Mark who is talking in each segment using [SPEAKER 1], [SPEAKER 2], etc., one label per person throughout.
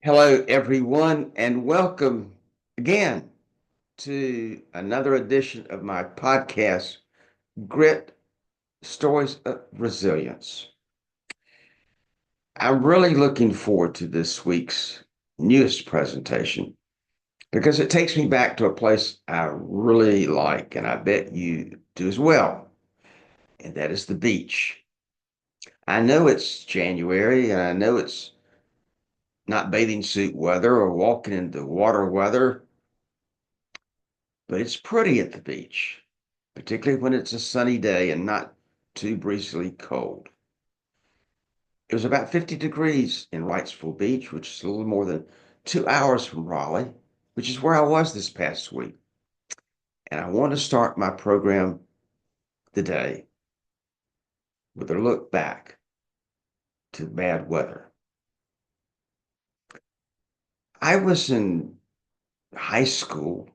[SPEAKER 1] Hello, everyone, and welcome again to another edition of my podcast, Grit Stories of Resilience. I'm really looking forward to this week's newest presentation because it takes me back to a place I really like, and I bet you do as well, and that is the beach. I know it's January, and I know it's not bathing suit weather or walking in the water weather, but it's pretty at the beach, particularly when it's a sunny day and not too breezily cold. It was about 50 degrees in Wrightsville Beach, which is a little more than 2 hours from Raleigh, which is where I was this past week. And I want to start my program today with a look back to bad weather. I was in high school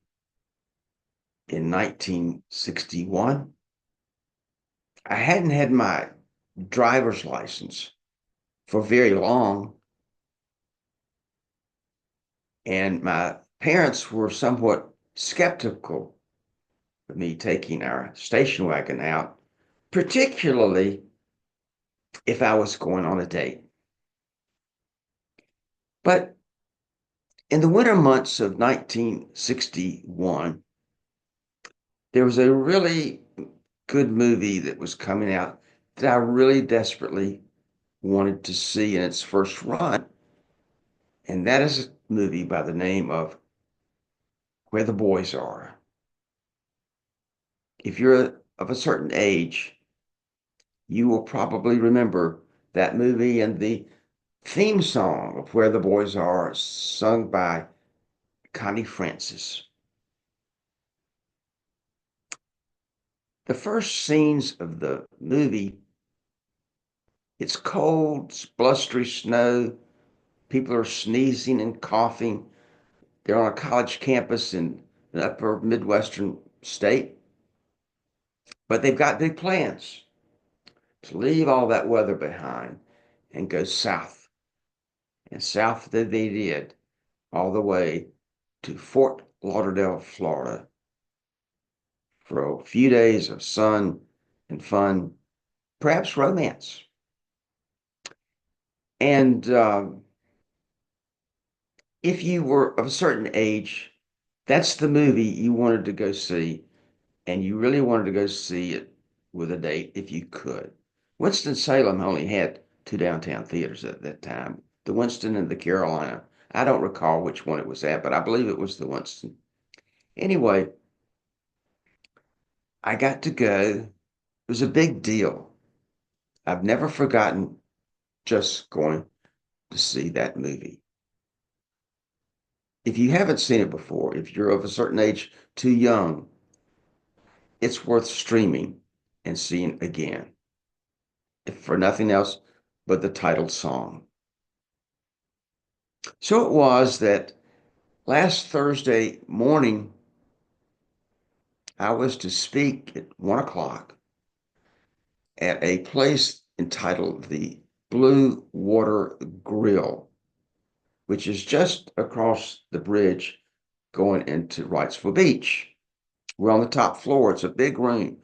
[SPEAKER 1] in 1961. I hadn't had my driver's license for very long, and my parents were somewhat skeptical of me taking our station wagon out, particularly if I was going on a date. But in the winter months of 1961, there was a really good movie that was coming out that I really desperately wanted to see in its first run. And that is a movie by the name of Where the Boys Are. If you're of a certain age, you will probably remember that movie and the theme song of Where the Boys Are, sung by Connie Francis. The first scenes of the movie, it's cold, it's blustery snow, people are sneezing and coughing. They're on a college campus in an upper Midwestern state, but they've got big plans to leave all that weather behind and go south. And south they did, all the way to Fort Lauderdale, Florida, for a few days of sun and fun, perhaps romance. And if you were of a certain age, that's the movie you wanted to go see, and you really wanted to go see it with a date if you could. Winston-Salem only had two downtown theaters at that time, the Winston and the Carolina. I don't recall which one it was at, but I believe it was the Winston. Anyway, I got to go. It was a big deal. I've never forgotten just going to see that movie. If you haven't seen it before, if you're of a certain age too young, it's worth streaming and seeing again, if for nothing else but the title song. So it was that last Thursday morning, I was to speak at 1 o'clock at a place entitled the Blue Water Grill, which is just across the bridge going into Wrightsville Beach. We're on the top floor. It's a big room.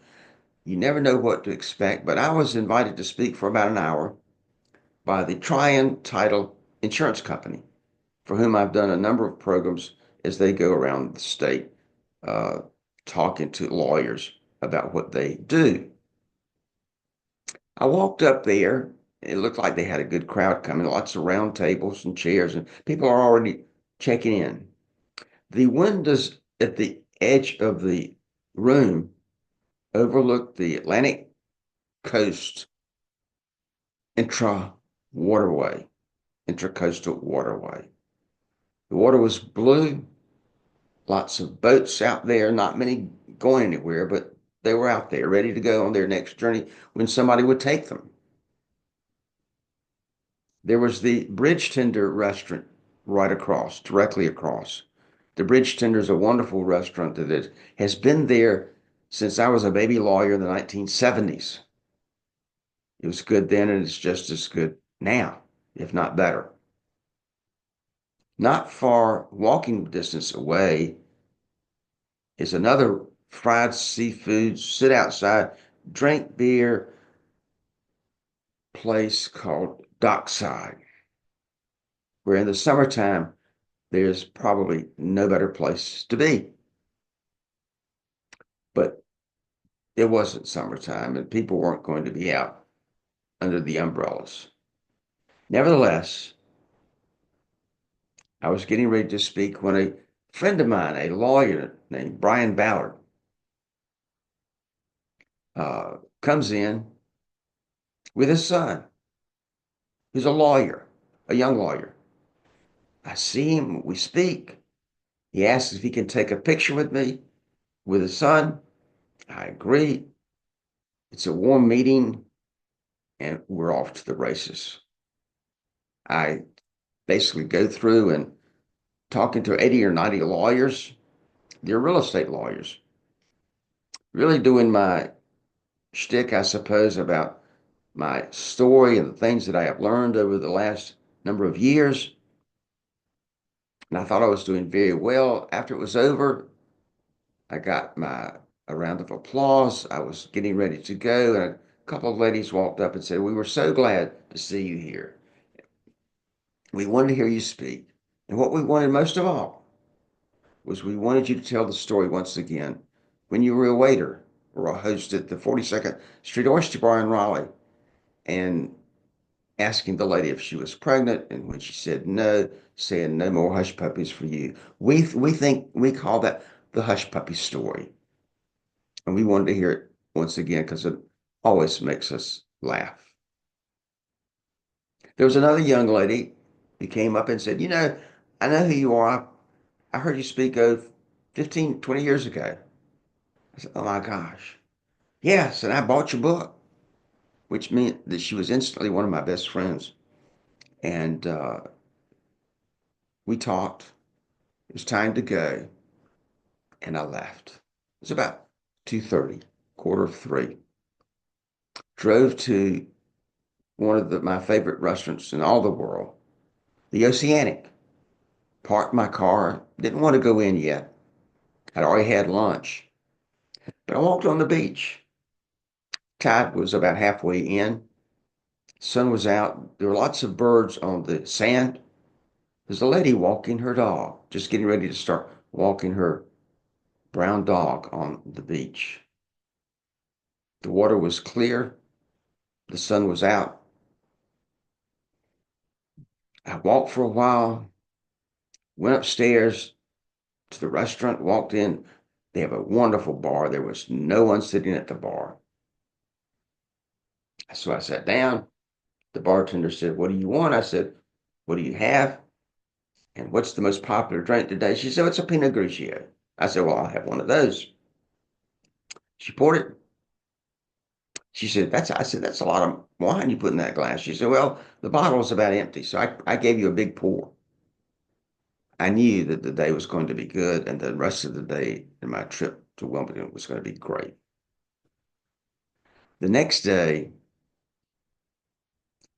[SPEAKER 1] You never know what to expect, but I was invited to speak for about an hour by the Title Insurance Company, for whom I've done a number of programs as they go around the state uh, talking to lawyers about what they do. I walked up there. It looked like they had a good crowd coming, lots of round tables and chairs, and people are already checking in. The windows at the edge of the room overlooked the Atlantic coast intra waterway, intracoastal waterway. The water was blue, lots of boats out there, not many going anywhere, but they were out there ready to go on their next journey when somebody would take them. There was the Bridge Tender restaurant right across, directly across. The Bridge Tender is a wonderful restaurant that has been there since I was a baby lawyer in the 1970s. It was good then, and it's just as good now, if not better. Not far walking distance away is another fried seafood, sit outside, drink beer place called Dockside, where in the summertime, there's probably no better place to be. But it wasn't summertime and people weren't going to be out under the umbrellas. Nevertheless, I was getting ready to speak when a friend of mine, a lawyer named Brian Ballard, comes in with his son, who's a lawyer, a young lawyer. I see him, we speak. He asks if he can take a picture with me with his son. I agree. It's a warm meeting, and we're off to the races. I basically go through and talking to 80 or 90 lawyers. They're real estate lawyers, really doing my shtick, I suppose, about my story and the things that I have learned over the last number of years. And I thought I was doing very well. After it was over, I got a round of applause. I was getting ready to go, and a couple of ladies walked up and said, "We were so glad to see you here. We wanted to hear you speak. And what we wanted most of all was we wanted you to tell the story once again when you were a waiter or a host at the 42nd Street Oyster Bar in Raleigh, and asking the lady if she was pregnant, and when she said no, saying no more hush puppies for you. We think we call that the hush puppy story, and we wanted to hear it once again because it always makes us laugh. There was another young lady who came up and said, I know who you are. I heard you speak of 15, 20 years ago. I said, oh my gosh. Yes, and I bought your book, which meant that she was instantly one of my best friends. And we talked. It was time to go, and I left. It was about 2:30, quarter of three. Drove to one of my favorite restaurants in all the world, the Oceanic. Parked my car. Didn't want to go in yet. I'd already had lunch. But I walked on the beach. Tide was about halfway in. Sun was out. There were lots of birds on the sand. There's a lady walking her dog, just getting ready to start walking her brown dog on the beach. The water was clear. The sun was out. I walked for a while, went upstairs to the restaurant, walked in. They have a wonderful bar. There was no one sitting at the bar. So I sat down. The bartender said, what do you want? I said, what do you have? And what's the most popular drink today? She said, it's a Pinot Grigio. I said, well, I'll have one of those. She poured it. She said, I said, that's a lot of wine you put in that glass. She said, well, the bottle is about empty. So I gave you a big pour. I knew that the day was going to be good, and the rest of the day in my trip to Wilmington was going to be great. The next day,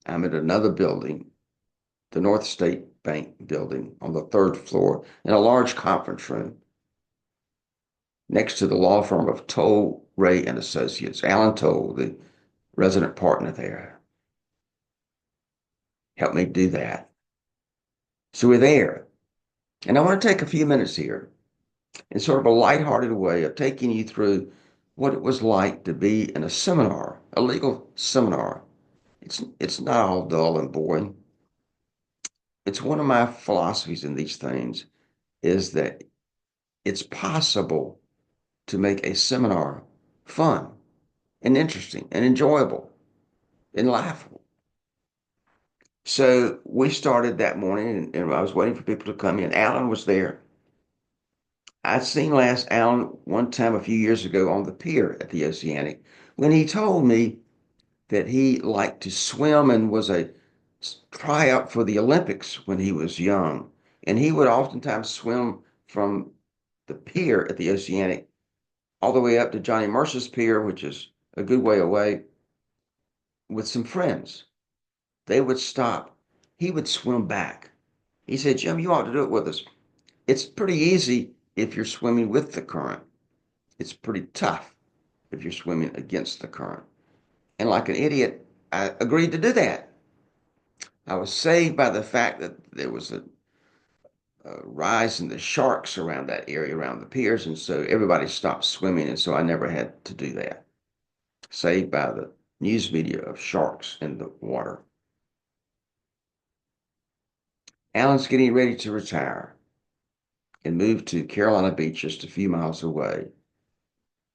[SPEAKER 1] I'm at another building, the North State Bank building on the third floor, in a large conference room next to the law firm of Toll, Ray and Associates. Alan Toll, the resident partner there, helped me do that. So we're there. And I want to take a few minutes here in sort of a lighthearted way of taking you through what it was like to be in a seminar, a legal seminar. It's not all dull and boring. It's one of my philosophies in these things is that it's possible to make a seminar fun and interesting and enjoyable and laughable. So we started that morning, and I was waiting for people to come in. Alan was there. I'd seen last Alan one time a few years ago on the pier at the Oceanic when he told me that he liked to swim and was a tryout for the Olympics when he was young. And he would oftentimes swim from the pier at the Oceanic all the way up to Johnny Mercer's pier, which is a good way away, with some friends. They would stop. He would swim back He said, Jim, you ought to do it with us. It's pretty easy if you're swimming with the current. It's pretty tough if you're swimming against the current. And like an idiot, I agreed to do that. I was saved by the fact that there was a rise in the sharks around that area, around the piers, and so everybody stopped swimming, and so I never had to do that. Saved by the news media of sharks in the water. Alan's getting ready to retire and move to Carolina Beach, just a few miles away.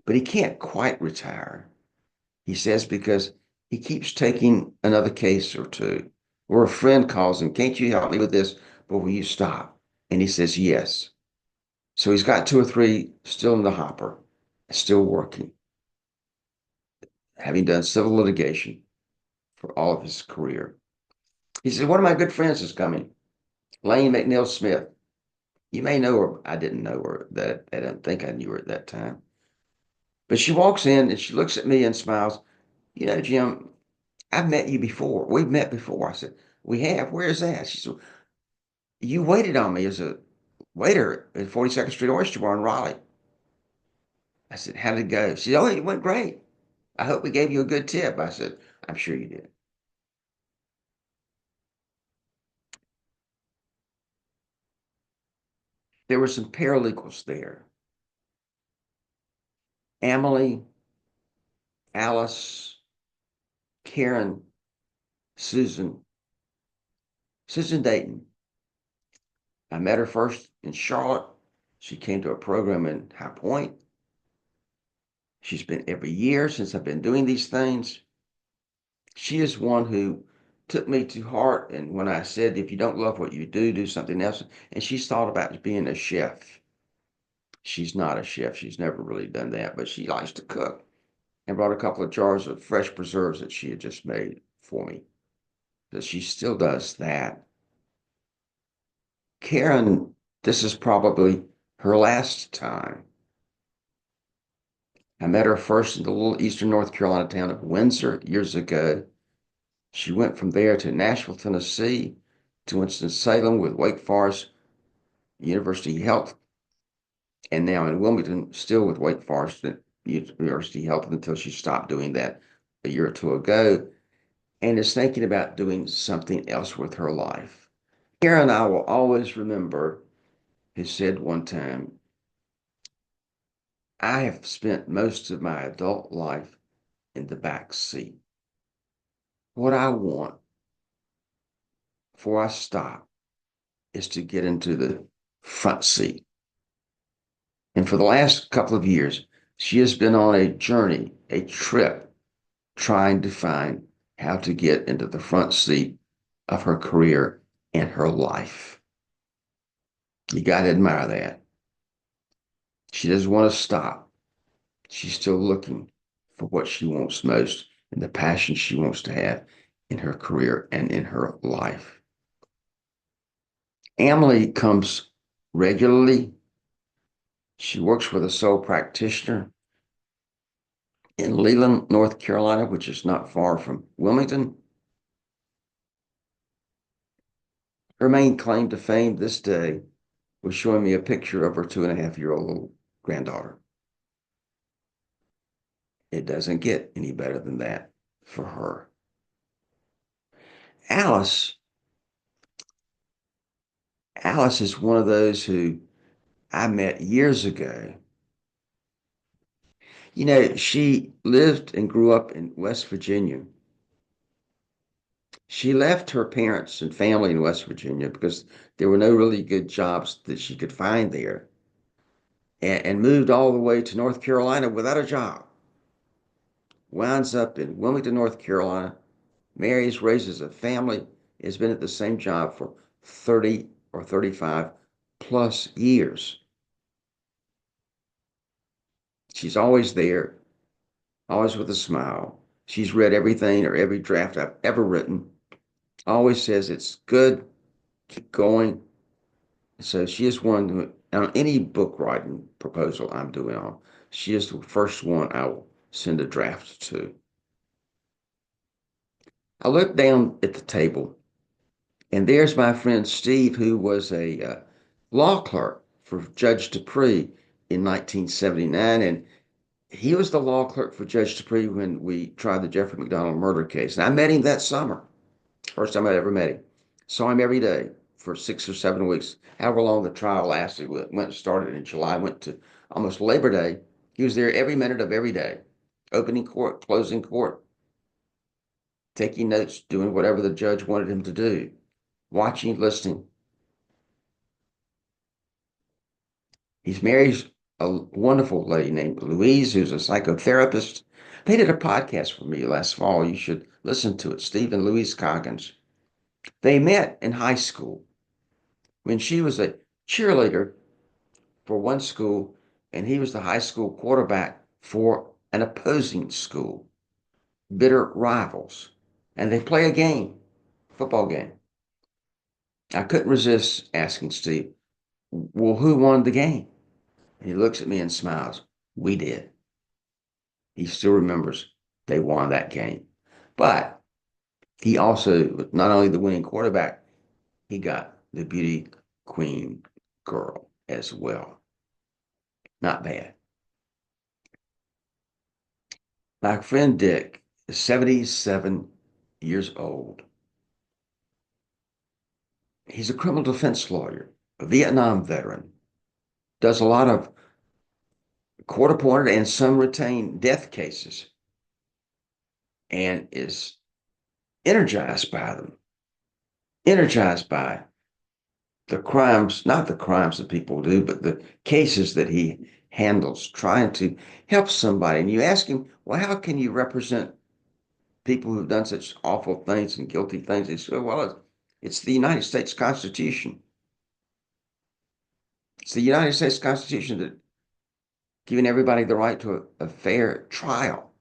[SPEAKER 1] But he can't quite retire, he says, because he keeps taking another case or two. Or a friend calls him, can't you help me with this? But will you stop? And he says, yes. So he's got two or three still in the hopper, still working, having done civil litigation for all of his career. He says, one of my good friends is coming, Lane McNeil Smith. You may know her. I didn't know her. That I don't think I knew her at that time. But she walks in and she looks at me and smiles. You know, Jim, I've met you before. We've met before. I said, we have. Where is that? She said, you waited on me as a waiter at 42nd Street Oyster Bar in Raleigh. I said, how did it go? She said, oh, it went great. I hope we gave you a good tip. I said, I'm sure you did. There were some paralegals there. Emily, Alice, Karen, Susan, Susan Dayton. I met her first in Charlotte. She came to a program in High Point. She's been every year since I've been doing these things. She is one who took me to heart. And when I said, if you don't love what you do, do something else. And she's thought about being a chef. She's not a chef. She's never really done that, but she likes to cook and brought a couple of jars of fresh preserves that she had just made for me. So she still does that. Karen, this is probably her last time. I met her first in the little eastern North Carolina town of Windsor years ago. She went from there to Nashville, Tennessee, to Winston-Salem with Wake Forest University Health, and now in Wilmington, still with Wake Forest University Health until she stopped doing that a year or two ago, and is thinking about doing something else with her life. Karen, I will always remember, who said one time, I have spent most of my adult life in the back seat. What I want before I stop is to get into the front seat. And for the last couple of years, she has been on a journey, a trip, trying to find how to get into the front seat of her career and her life. You got to admire that. She doesn't want to stop. She's still looking for what she wants most and the passion she wants to have in her career and in her life. Emily comes regularly. She works with a sole practitioner in Leland, North Carolina, which is not far from Wilmington. Her main claim to fame this day was showing me a picture of her 2.5-year-old little granddaughter. It doesn't get any better than that for her. Alice is one of those who I met years ago. You know, she lived and grew up in West Virginia. She left her parents and family in West Virginia because there were no really good jobs that she could find there, and moved all the way to North Carolina without a job. Winds up in Wilmington, North Carolina, marries, raises a family, has been at the same job for 30 or 35 plus years. She's always there, always with a smile. She's read everything or every draft I've ever written. Always says it's good, keep going. So she is one who, on any book writing proposal I'm doing on, she is the first one I will send a draft to. I looked down at the table And there's my friend Steve, who was a law clerk for Judge Dupree in 1979. And he was the law clerk for Judge Dupree when we tried the Jeffrey McDonald murder case. And I met him that summer. First time I ever met him. Saw him every day for 6 or 7 weeks, however long the trial lasted. Started in July, went to almost Labor Day. He was there every minute of every day, opening court, closing court, taking notes, doing whatever the judge wanted him to do, watching, listening. He's married a wonderful lady named Louise, who's a psychotherapist. They did a podcast for me last fall. You should listen to it. Steve and Louise Coggins. They met in high school when she was a cheerleader for one school and he was the high school quarterback for an opposing school, bitter rivals. And they play a game, football game. I couldn't resist asking Steve, well, who won the game? And he looks at me and smiles. We did. He still remembers they won that game. But he also, not only the winning quarterback, he got the beauty queen girl as well. Not bad. My friend Dick is 77 years old. He's a criminal defense lawyer, a Vietnam veteran, does a lot of court appointed and some retained death cases, and is energized by them, energized by the crimes, not the crimes that people do, but the cases that he handles, trying to help somebody. And you ask him, well, how can you represent people who've done such awful things and guilty things? He said, well, it's the United States Constitution. It's the United States Constitution that giving everybody the right to a fair trial.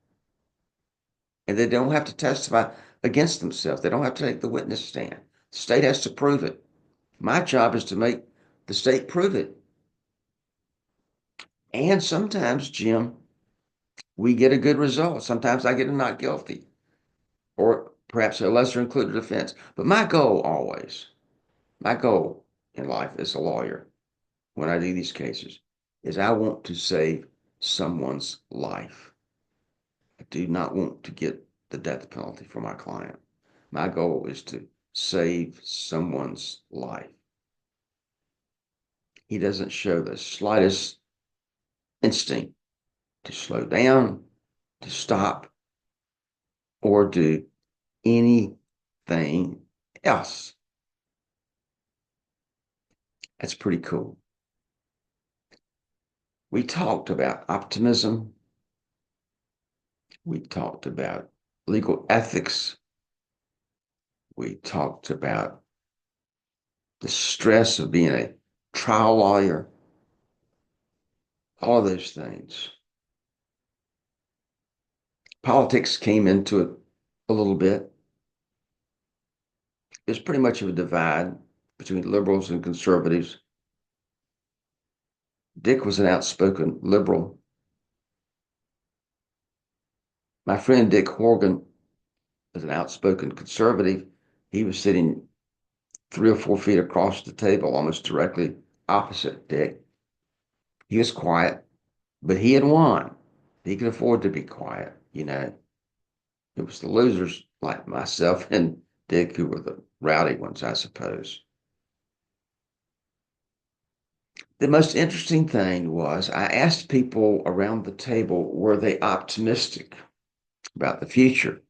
[SPEAKER 1] And they don't have to testify against themselves. They don't have to take the witness stand. The state has to prove it. My job is to make the state prove it. And sometimes, Jim, we get a good result. Sometimes I get a not guilty or perhaps a lesser included offense. But my goal always, my goal in life as a lawyer, when I do these cases, is I want to save someone's life. I do not want to get the death penalty for my client. My goal is to save someone's life. He doesn't show the slightest instinct to slow down, to stop, or do anything else. That's pretty cool. We talked about optimism. We talked about legal ethics. We talked about the stress of being a trial lawyer, all those things. Politics came into it a little bit. There's pretty much of a divide between liberals and conservatives. Dick was an outspoken liberal. My friend Dick Horgan was an outspoken conservative. He was sitting 3 or 4 feet across the table, almost directly opposite Dick. He was quiet, but he had won. He could afford to be quiet, you know. It was the losers like myself and Dick who were the rowdy ones, I suppose. The most interesting thing was I asked people around the table, were they optimistic about the future?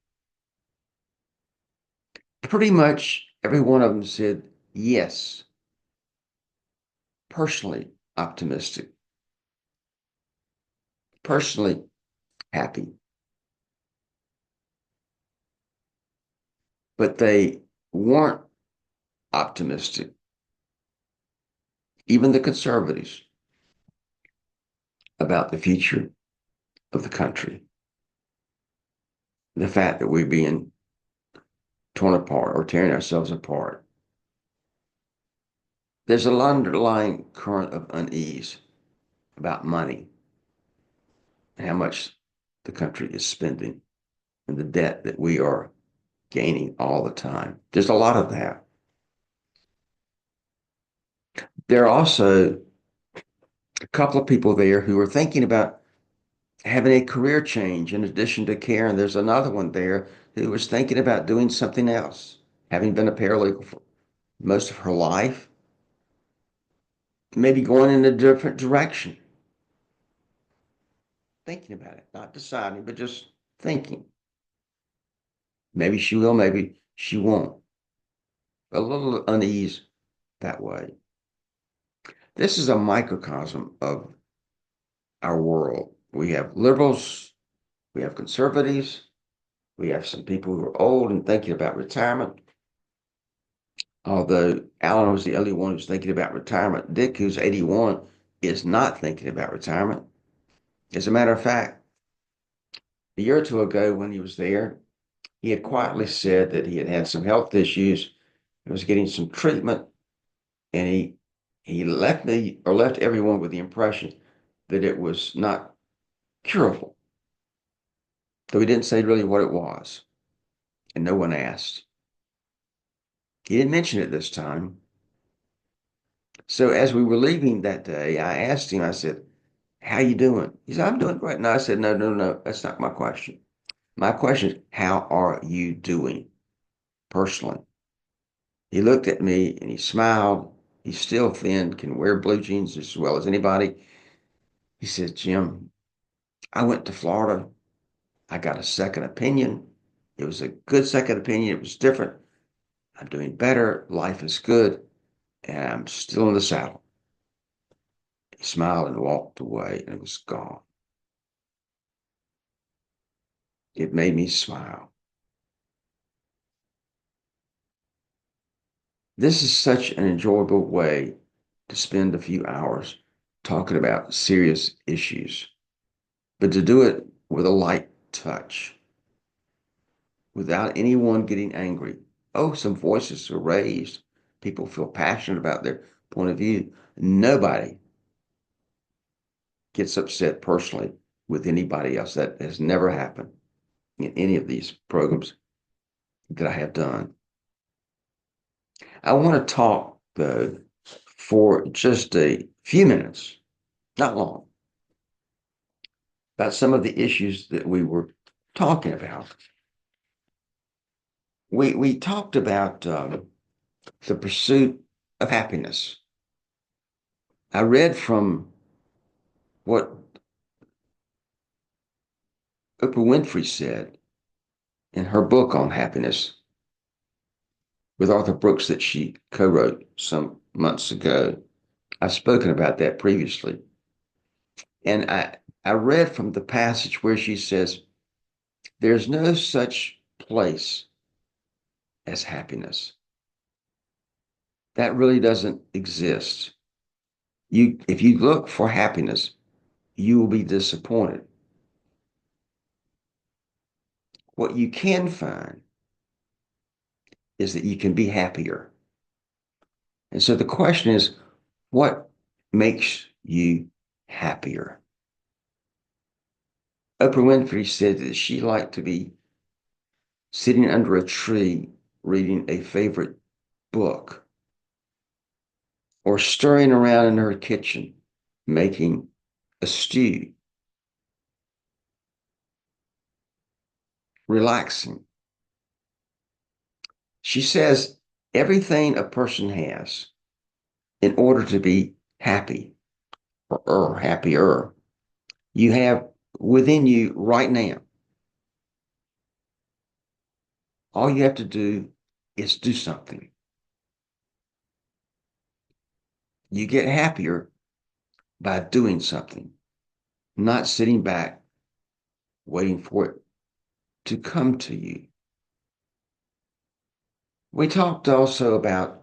[SPEAKER 1] Pretty much every one of them said yes, personally optimistic, personally happy. But they weren't optimistic, even the conservatives, about the future of the country. The fact that we're being torn apart or tearing ourselves apart. There's an underlying current of unease about money and how much the country is spending and the debt that we are gaining all the time. There's a lot of that. There are also a couple of people there who are thinking about having a career change in addition to care. And there's another one there who was thinking about doing something else, having been a paralegal for most of her life, maybe going in a different direction. Thinking about it, not deciding, but just thinking. Maybe she will, maybe she won't. A little unease that way. This is a microcosm of our world. We have liberals, we have conservatives, we have some people who are old and thinking about retirement. Although Alan was the only one who's thinking about retirement, Dick, who's 81, is not thinking about retirement. As a matter of fact, a year or two ago when he was there, he had quietly said that he had had some health issues and was getting some treatment, and he left everyone with the impression that it was not curable. Though he didn't say really what it was, and no one asked. He didn't mention it this time. So as we were leaving that day, I asked him, I said, "How you doing?" He said, "I'm doing great." No, I said, no, that's not my question. My question is, how are you doing personally? He looked at me and he smiled. He's still thin, can wear blue jeans as well as anybody. He said, "Jim, I went to Florida. I got a second opinion. It was a good second opinion. It was different. I'm doing better. Life is good. And I'm still in the saddle." He smiled and walked away, and it was gone. It made me smile. This is such an enjoyable way to spend a few hours talking about serious issues, but to do it with a light touch, without anyone getting angry. Oh, some voices are raised. People feel passionate about their point of view. Nobody gets upset personally with anybody else. That has never happened in any of these programs that I have done. I want to talk, though, for just a few minutes, not long, about some of the issues that we were talking about. We talked about the pursuit of happiness. I read from what Oprah Winfrey said in her book on happiness with Arthur Brooks that she co-wrote some months ago. I've spoken about that previously. And I read from the passage where she says, "There's no such place as happiness." That really doesn't exist. If you look for happiness, you will be disappointed. What you can find is that you can be happier. And so the question is, what makes you happier? Oprah Winfrey said that she liked to be sitting under a tree reading a favorite book, or stirring around in her kitchen making a stew, relaxing. She says everything a person has in order to be happy or happier, you have within you right now. All you have to do is do something. You get happier by doing something, not sitting back waiting for it to come to you. We talked also about,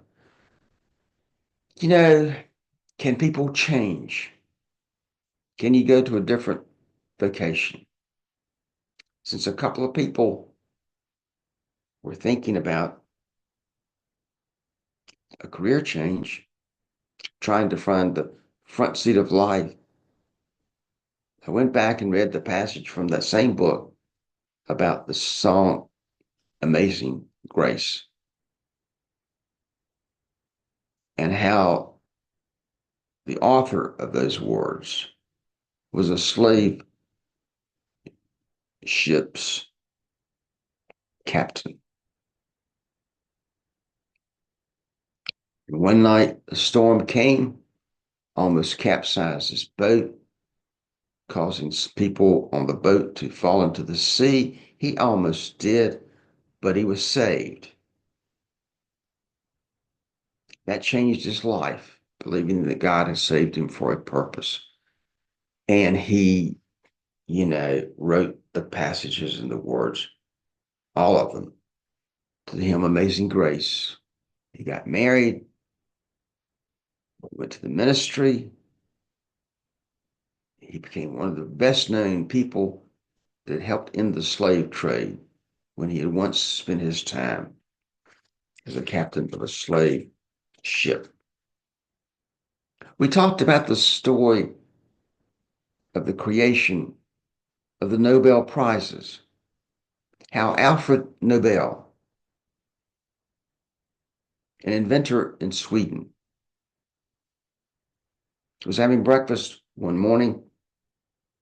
[SPEAKER 1] you know, can people change? Can you go to a different vocation? Since a couple of people were thinking about a career change, trying to find the front seat of life, I went back and read the passage from that same book about the song Amazing Grace, and how the author of those words was a slave ship's captain. And one night, a storm came, almost capsized his boat, causing people on the boat to fall into the sea. He almost did, but he was saved. That changed his life, believing that God had saved him for a purpose. And he, wrote the passages and the words, all of them, to the hymn Amazing Grace. He got married, went to the ministry. He became one of the best known people that helped end the slave trade when he had once spent his time as a captain of a slave ship. We talked about the story of the creation of the Nobel Prizes, how Alfred Nobel, an inventor in Sweden, was having breakfast one morning,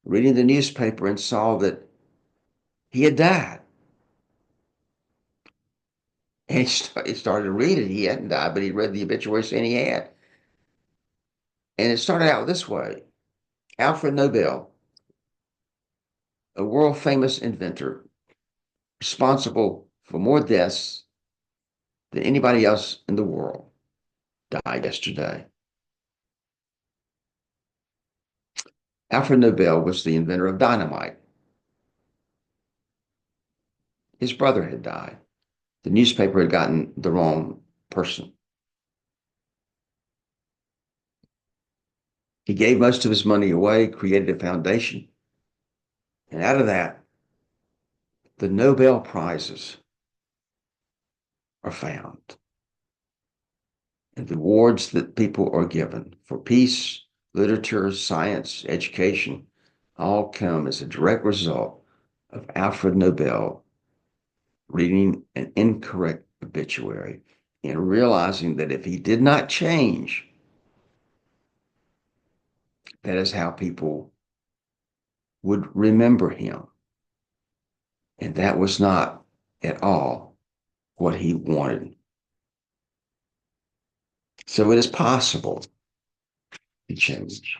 [SPEAKER 1] reading the newspaper, and saw that he had died. And he started to read it. He hadn't died, but he read the obituary saying he had. And it started out this way: Alfred Nobel, a world famous inventor, responsible for more deaths than anybody else in the world, died yesterday. Alfred Nobel was the inventor of dynamite. His brother had died. The newspaper had gotten the wrong person. He gave most of his money away, created a foundation, and out of that, the Nobel Prizes are found. And the awards that people are given for peace, literature, science, education, all come as a direct result of Alfred Nobel reading an incorrect obituary and realizing that if he did not change, that is how people would remember him. And that was not at all what he wanted. So it is possible to change.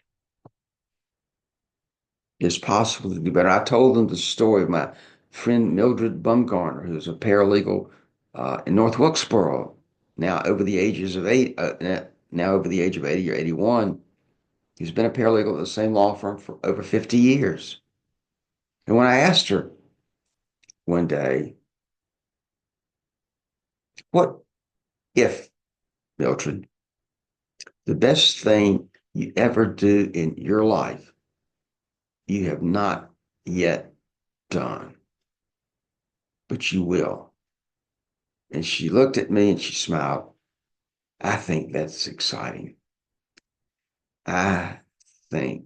[SPEAKER 1] It's possible to do better. I told them the story of my friend Mildred Bumgarner, who's a paralegal in North Wilkesboro, now over the ages of now over the age of 80 or 81. He's been a paralegal at the same law firm for over 50 years. And when I asked her one day, what if, Mildred, the best thing you ever do in your life you have not yet done, but you will? And she looked at me and she smiled. I think that's exciting. I think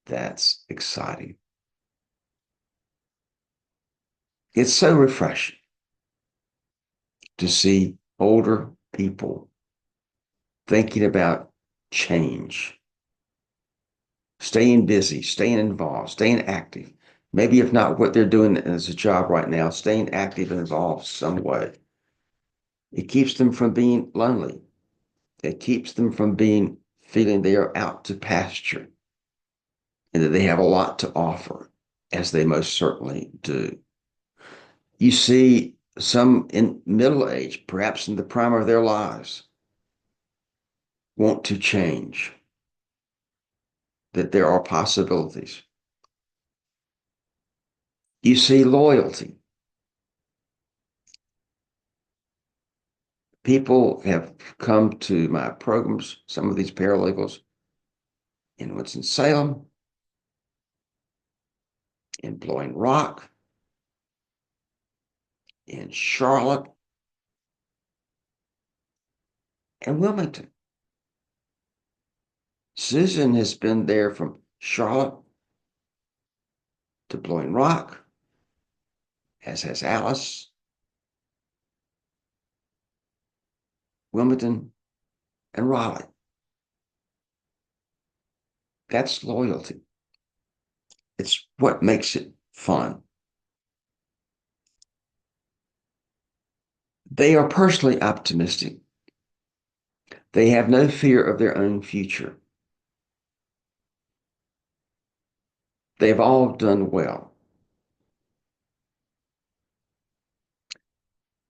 [SPEAKER 1] that's exciting. It's so refreshing to see older people thinking about change, staying busy, staying involved, staying active. Maybe if not what they're doing as a job right now, staying active and involved some way. It keeps them from being lonely. It keeps them from feeling they are out to pasture and that they have a lot to offer, as they most certainly do. You see some in middle age, perhaps in the prime of their lives, want to change, that there are possibilities. You see loyalty. People have come to my programs, some of these paralegals in Winston-Salem, in Blowing Rock, in Charlotte, and Wilmington. Susan has been there from Charlotte to Blowing Rock, as has Alice, Wilmington, and Raleigh. That's loyalty. It's what makes it fun. They are personally optimistic. They have no fear of their own future. They've all done well.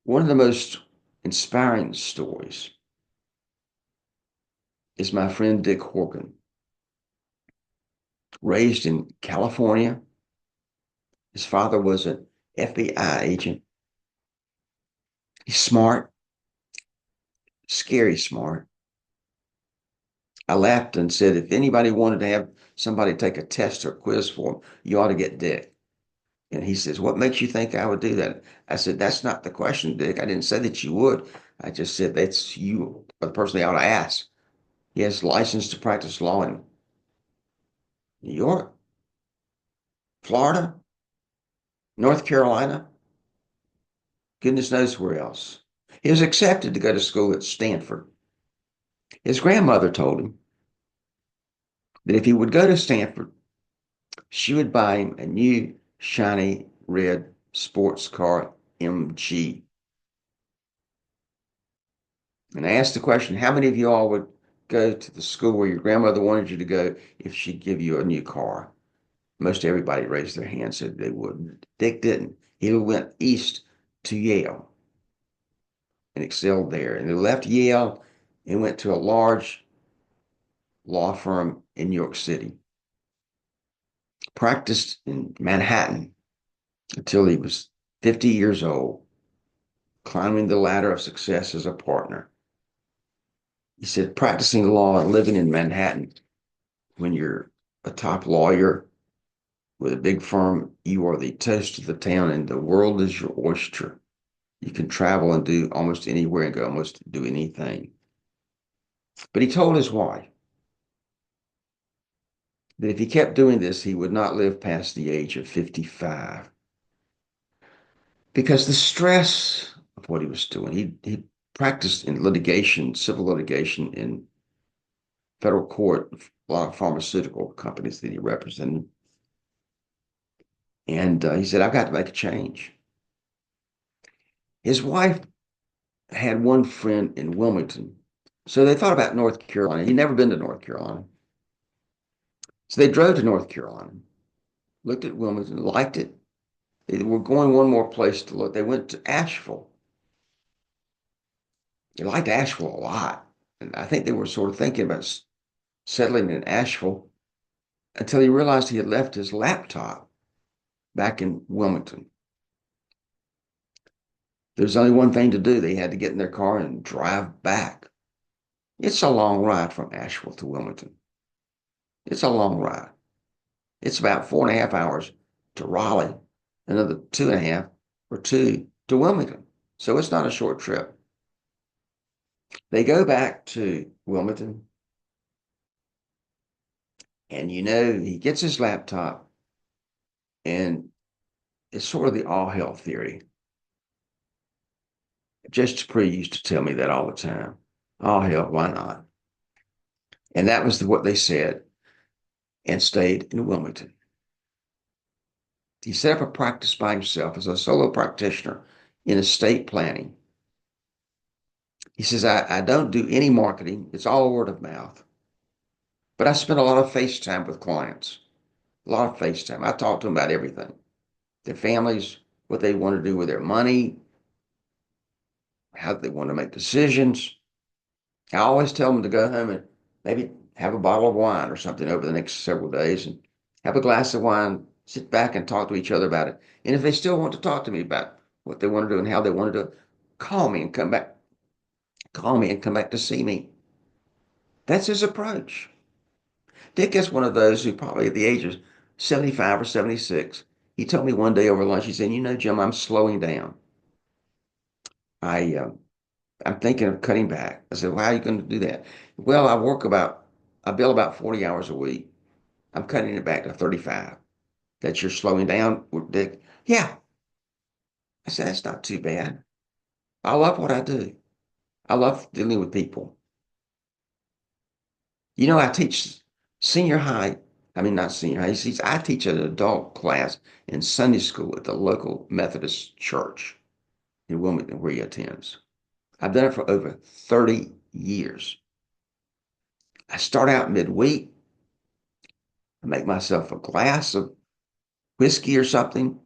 [SPEAKER 1] One of the most inspiring stories is my friend Dick Horgan, raised in California. His father was an FBI agent. He's smart, scary smart. I laughed and said, if anybody wanted to have somebody take a test or quiz for him, you ought to get Dick. And he says, what makes you think I would do that? I said, that's not the question, Dick. I didn't say that you would. I just said, that's you, the person they ought to ask. He has license to practice law in New York, Florida, North Carolina, goodness knows where else. He was accepted to go to school at Stanford. His grandmother told him that if he would go to Stanford, she would buy him a new shiny red sports car MG. And I asked the question, how many of you all would go to the school where your grandmother wanted you to go if she'd give you a new car? Most everybody raised their hand, said they wouldn't. Dick didn't. He went east to Yale and excelled there. And he left Yale and went to a large law firm in New York City. Practiced in Manhattan until he was 50 years old, climbing the ladder of success as a partner. He said, practicing law and living in Manhattan, when you're a top lawyer with a big firm, you are the toast of the town and the world is your oyster. You can travel and do almost anywhere and go almost do anything. But he told his wife that if he kept doing this, he would not live past the age of 55 because the stress of what he was doing, he practiced in litigation, civil litigation in federal court, a lot of pharmaceutical companies that he represented. And he said, I've got to make a change. His wife had one friend in Wilmington. So they thought about North Carolina. He'd never been to North Carolina. So they drove to North Carolina, looked at Wilmington, liked it. They were going one more place to look. They went to Asheville. They liked Asheville a lot. And I think they were sort of thinking about settling in Asheville until he realized he had left his laptop back in Wilmington. There's only one thing to do. They had to get in their car and drive back. It's a long ride from Asheville to Wilmington. It's a long ride. It's about 4.5 hours to Raleigh, another 2.5 or 2 to Wilmington. So it's not a short trip. They go back to Wilmington, and he gets his laptop, and it's sort of the all hell theory. Judge Dupree used to tell me that all the time. All hell, why not? And that was what they said, and stayed in Wilmington. He set up a practice by himself as a solo practitioner in estate planning. He says, I don't do any marketing. It's all word of mouth. But I spend a lot of FaceTime with clients, a lot of FaceTime. I talk to them about everything, their families, what they want to do with their money, how they want to make decisions. I always tell them to go home and maybe have a bottle of wine or something over the next several days and have a glass of wine, sit back and talk to each other about it. And if they still want to talk to me about what they want to do and how they want to do it, call me and come back. Call me and come back to see me. That's his approach. Dick is one of those who probably at the age of 75 or 76, he told me one day over lunch, he said, Jim, I'm slowing down. I'm thinking of cutting back. I said, well, how are you going to do that? Well, I bill about 40 hours a week. I'm cutting it back to 35. That you're slowing down, Dick? Yeah. I said, that's not too bad. I love what I do. I love dealing with people. I teach Senior high, I mean, not senior high. He sees, I teach an adult class in Sunday school at the local Methodist church in Wilmington where he attends. I've done it for over 30 years. I start out midweek. I make myself a glass of whiskey or something,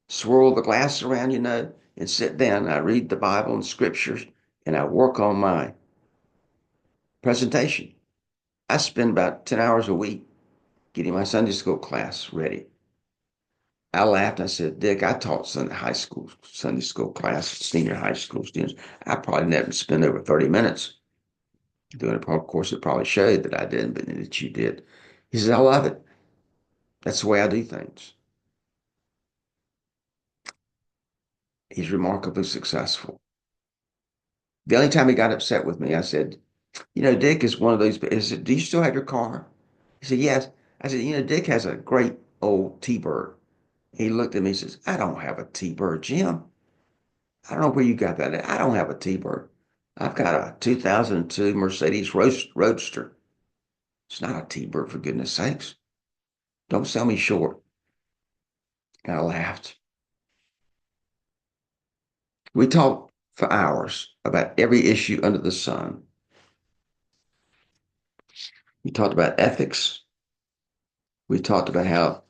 [SPEAKER 1] swirl the glass around, and sit down. I read the Bible and scriptures, and I work on my presentation. I spend about 10 hours a week getting my Sunday school class ready. I laughed. I said, Dick, I taught Sunday school class, senior high school students. I probably never spent over 30 minutes doing it. Of course, it probably showed that I didn't, but that you did. He says, I love it. That's the way I do things. He's remarkably successful. The only time he got upset with me, I said, Dick is one of those. I said, do you still have your car? He said, yes. I said, Dick has a great old T-Bird. He looked at me and says, I don't have a T-Bird, Jim. I don't know where you got that at. I don't have a T-Bird. I've got a 2002 Mercedes Roadster. It's not a T-Bird, for goodness sakes. Don't sell me short. And I laughed. We talked for hours about every issue under the sun. We talked about ethics. We talked about how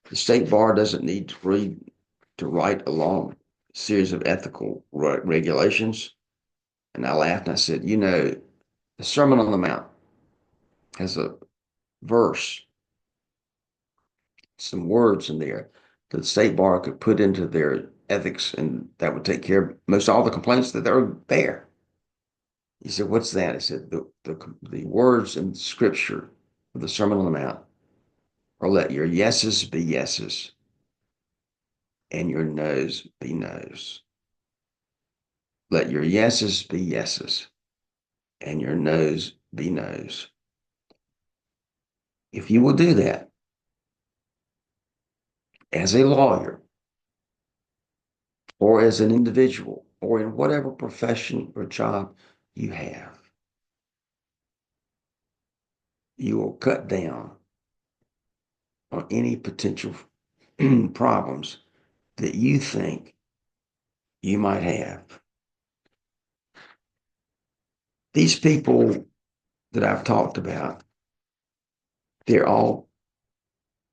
[SPEAKER 1] the state bar doesn't need to write a long series of ethical regulations. And I laughed and I said, the Sermon on the Mount has a verse, some words in there that the state bar could put into their ethics, and that would take care of most all the complaints that are there. He said, what's that? I said, the words in scripture of the Sermon on the Mount are, let your yeses be yeses and your noes be noes. Let your yeses be yeses and your noes be noes. If you will do that as a lawyer or as an individual or in whatever profession or job you have, you will cut down on any potential problems that you think you might have. These people that I've talked about, they're all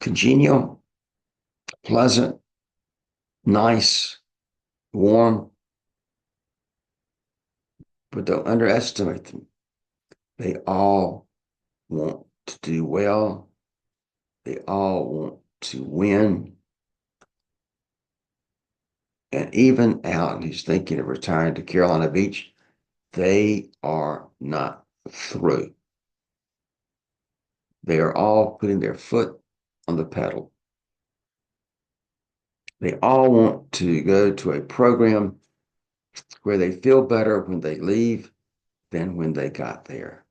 [SPEAKER 1] congenial, pleasant, nice, warm, but don't underestimate them. They all want to do well. They all want to win. And even Alan, who's thinking of retiring to Carolina Beach, they are not through. They are all putting their foot on the pedal. They all want to go to a program where they feel better when they leave than when they got there.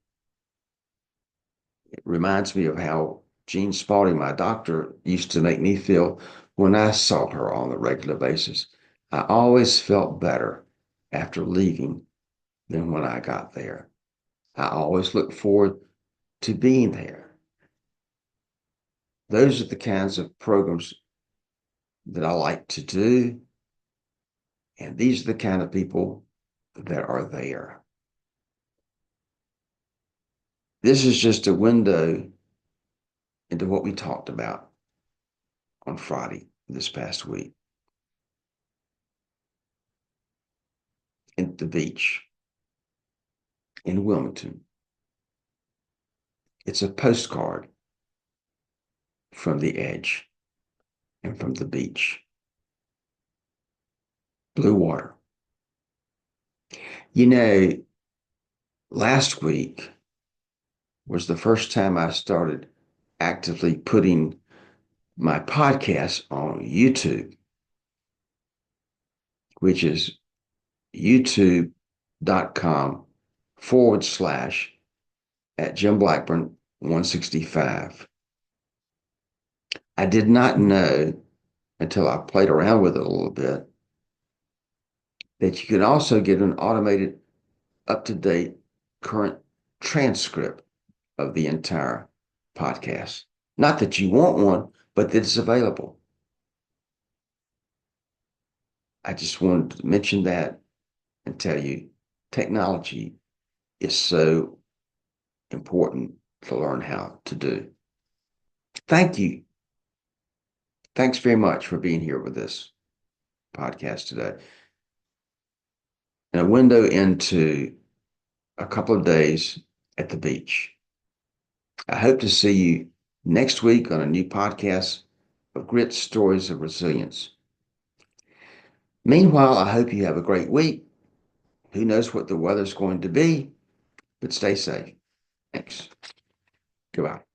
[SPEAKER 1] It reminds me of how Jean Spalding, my doctor, used to make me feel when I saw her on a regular basis. I always felt better after leaving than when I got there. I always looked forward to being there. Those are the kinds of programs that I like to do. And these are the kind of people that are there. This is just a window into what we talked about on Friday this past week at the beach in Wilmington. It's a postcard from the edge and from the beach. Blue water. Last week was the first time I started actively putting my podcast on YouTube, which is youtube.com/at Jim Blackburn 165. I did not know until I played around with it a little bit that you can also get an automated, up-to-date, current transcript of the entire podcast. Not that you want one, but that it's available. I just wanted to mention that and tell you technology is so important to learn how to do. Thank you. Thanks very much for being here with this podcast today. And a window into a couple of days at the beach. I hope to see you next week on a new podcast of Grit Stories of Resilience. Meanwhile, I hope you have a great week. Who knows what the weather's going to be, but stay safe. Thanks. Goodbye.